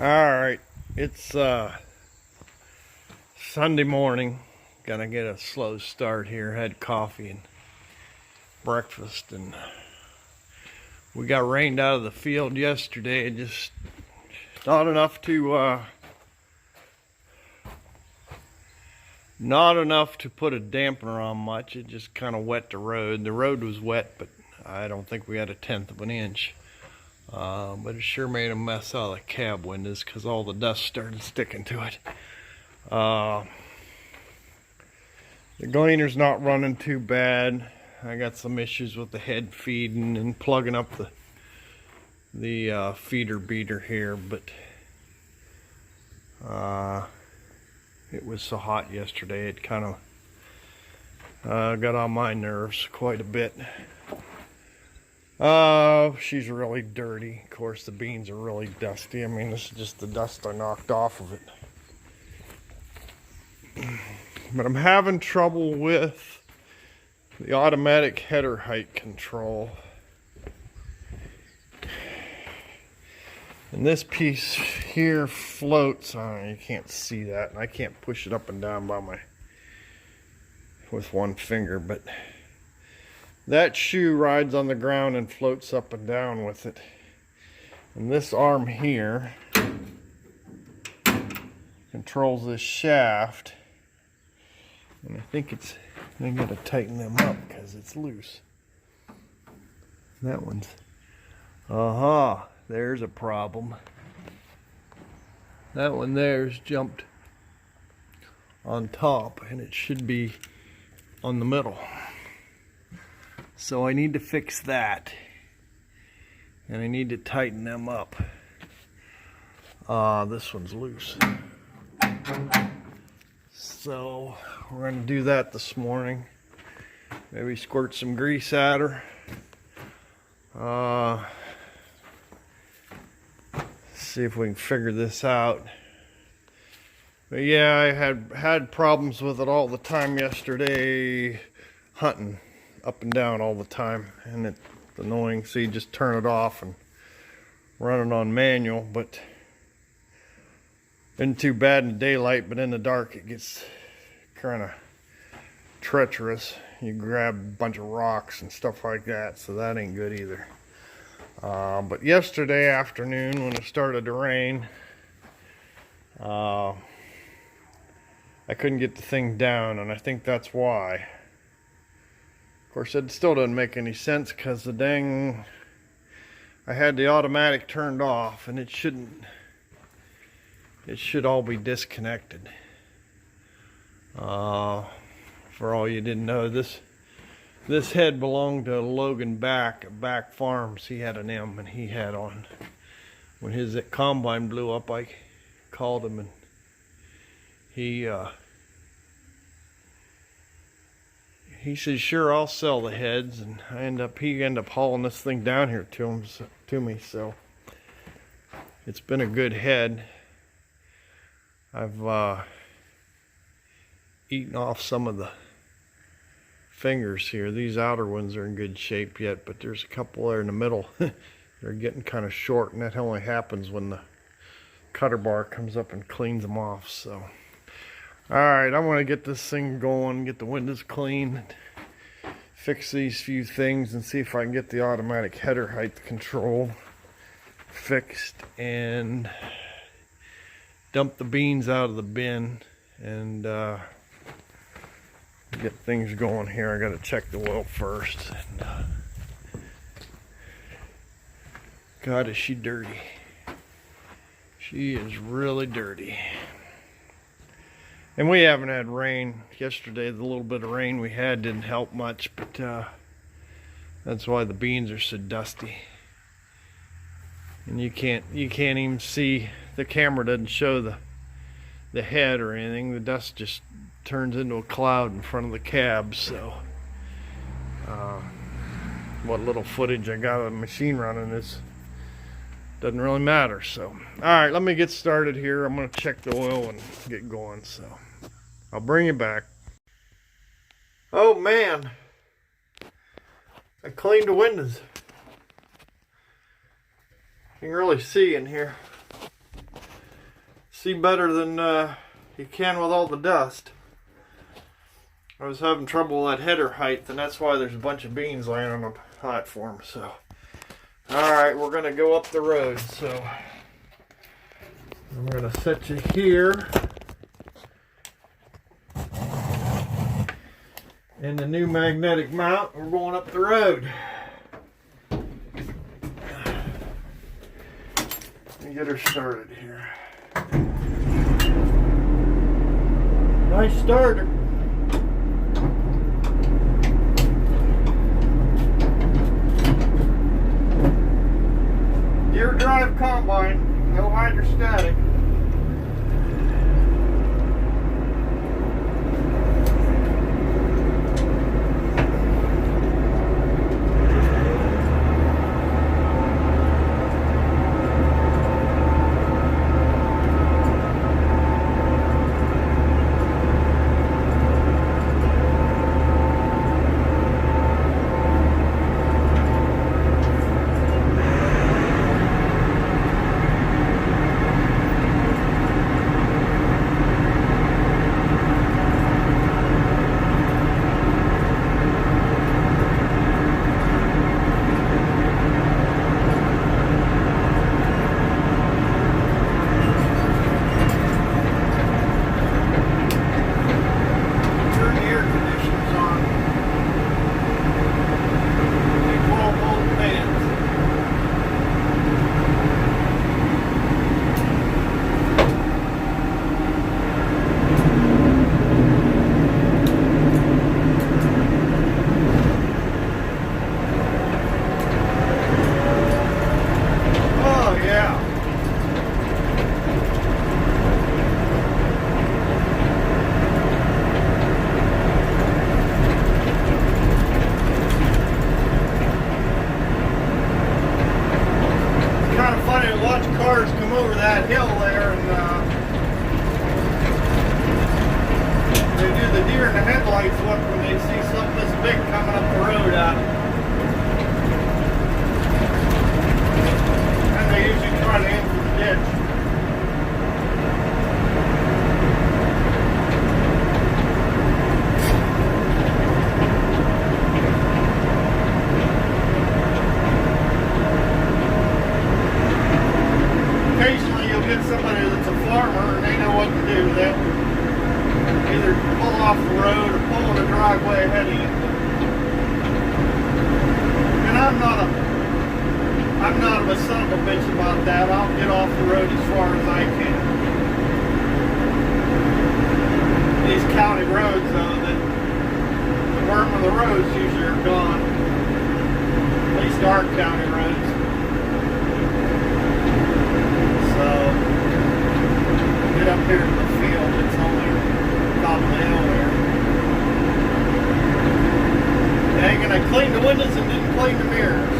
Alright, it's Sunday morning. Gonna get a slow start here. Had coffee and breakfast, and we got rained out of the field yesterday. It just not enough to put a dampener on much. It just kind of wet the road. The road was wet, but I don't think we had a tenth of an inch. But it sure made a mess out of the cab windows because all the dust started sticking to it. The gleaner's not running too bad. I got some issues with the head feeding and plugging up the feeder beater here, but it was so hot yesterday it kind of got on my nerves quite a bit. She's really dirty. Of course, the beans are really dusty. I mean, this is just the dust I knocked off of it. But I'm having trouble with the automatic header height control. And this piece here floats. You can't see that, and I can't push it up and down with one finger, but that shoe rides on the ground and floats up and down with it. And this arm here controls this shaft. And I think I gotta tighten them up because it's loose. That one's, there's a problem. That one there's jumped on top, and it should be on the middle. So I need to fix that, and I need to tighten them up. This one's loose. So we're going to do that this morning. Maybe squirt some grease at her. See if we can figure this out. But yeah, I had problems with it all the time yesterday, hunting up and down all the time, and it's annoying. So you just turn it off and run it on manual, but isn't too bad in the daylight, but in the dark it gets kind of treacherous. You grab a bunch of rocks and stuff like that, so that ain't good either. But yesterday afternoon when it started to rain, I couldn't get the thing down, and I think that's why. Of course, it still doesn't make any sense because I had the automatic turned off, and it should all be disconnected. For all you didn't know, this head belonged to Logan Back at Back Farms. He had an M, and he had on, when his combine blew up, I called him, and he said, sure, I'll sell the heads, and he ended up hauling this thing down here to me. So it's been a good head. I've eaten off some of the fingers here. These outer ones are in good shape yet, but there's a couple there in the middle. They're getting kind of short, and that only happens when the cutter bar comes up and cleans them off. So alright, I want to get this thing going, get the windows clean, fix these few things, and see if I can get the automatic header height control fixed, and dump the beans out of the bin, and get things going here. I got to check the oil first. And, God, is she dirty. She is really dirty. And we haven't had rain. Yesterday, the little bit of rain we had didn't help much, but that's why the beans are so dusty. And you can't even see, the camera doesn't show the head or anything. The dust just turns into a cloud in front of the cab. So what little footage I got of the machine running doesn't really matter. So alright, let me get started here. I'm going to check the oil and get going, so I'll bring you back. Oh man, I cleaned the windows. You can really see in here. see better than you can with all the dust. I was having trouble with that header height, and that's why there's a bunch of beans laying on the platform. So, all right, we're gonna go up the road. So, I'm gonna set you here in the new magnetic mount. We're going up the road. Let me get her started here. Nice starter. Deer drive combine, no hydrostatic. I'm not a son of a bitch about that. I'll get off the road as far as I can. These county roads, though, the worm of the roads usually are gone. At least our county roads. So, get up here to the field. It's only top of the hill there. They ain't gonna clean the windows and didn't clean the mirrors.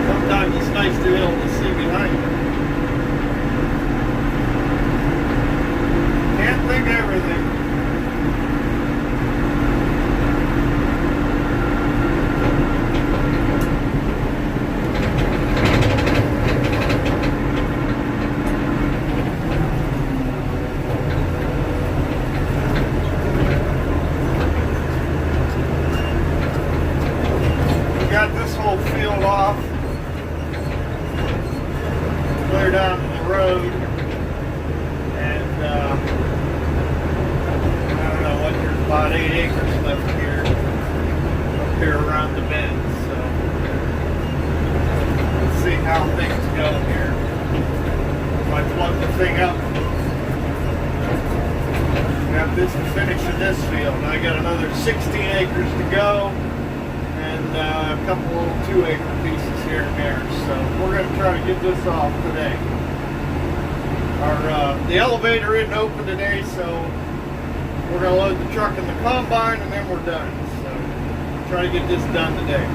Sometimes it's nice to be able to see behind you. Can't think of everything. We got this whole field off. Clear down to the road, and I don't know what, there's about 8 acres left here, up here around the bend, so let's see how things go here. If I plug the thing up, I got this to finish in this field, and I got another 16 acres to go, and a couple little 2-acre pieces here and there. So we're going to try to get this off today. The elevator isn't open today, so we're going to load the truck in the combine and then we're done. So try to get this done today.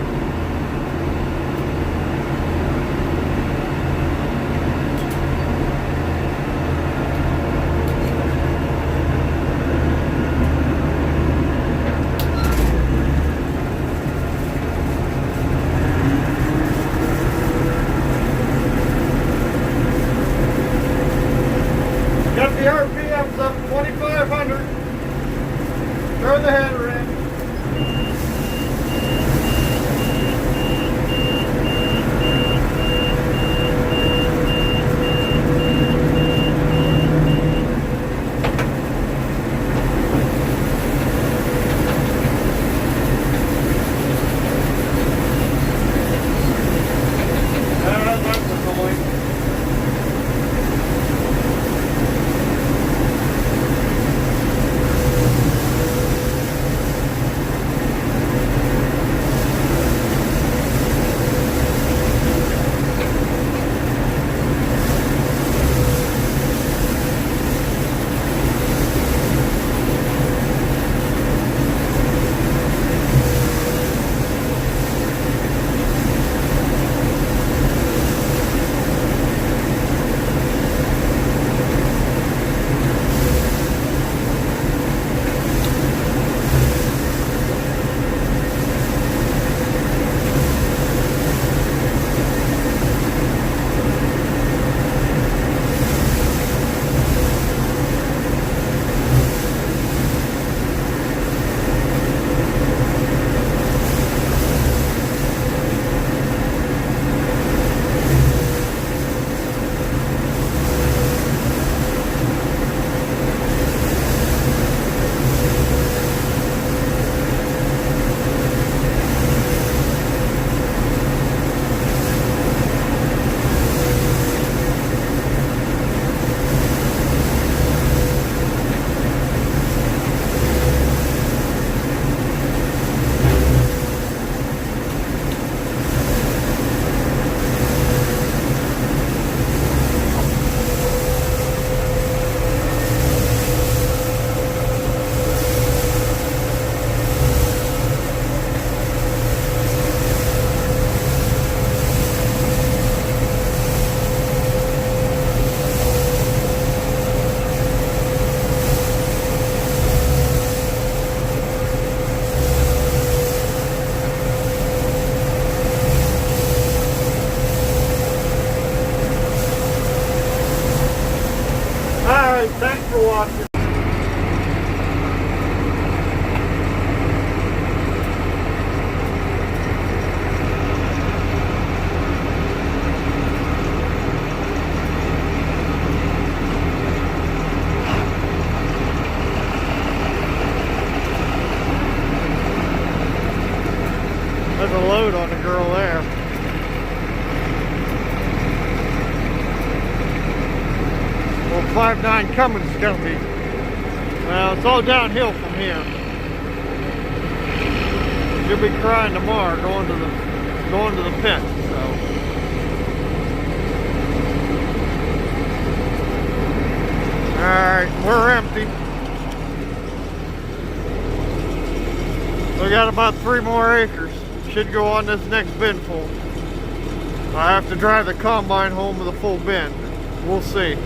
59 Cummins is gonna be. Well, it's all downhill from here. You'll be crying tomorrow going to the pit. So. Alright, we're empty. We got about 3 more acres. Should go on this next bin full. I have to drive the combine home with a full bin. We'll see.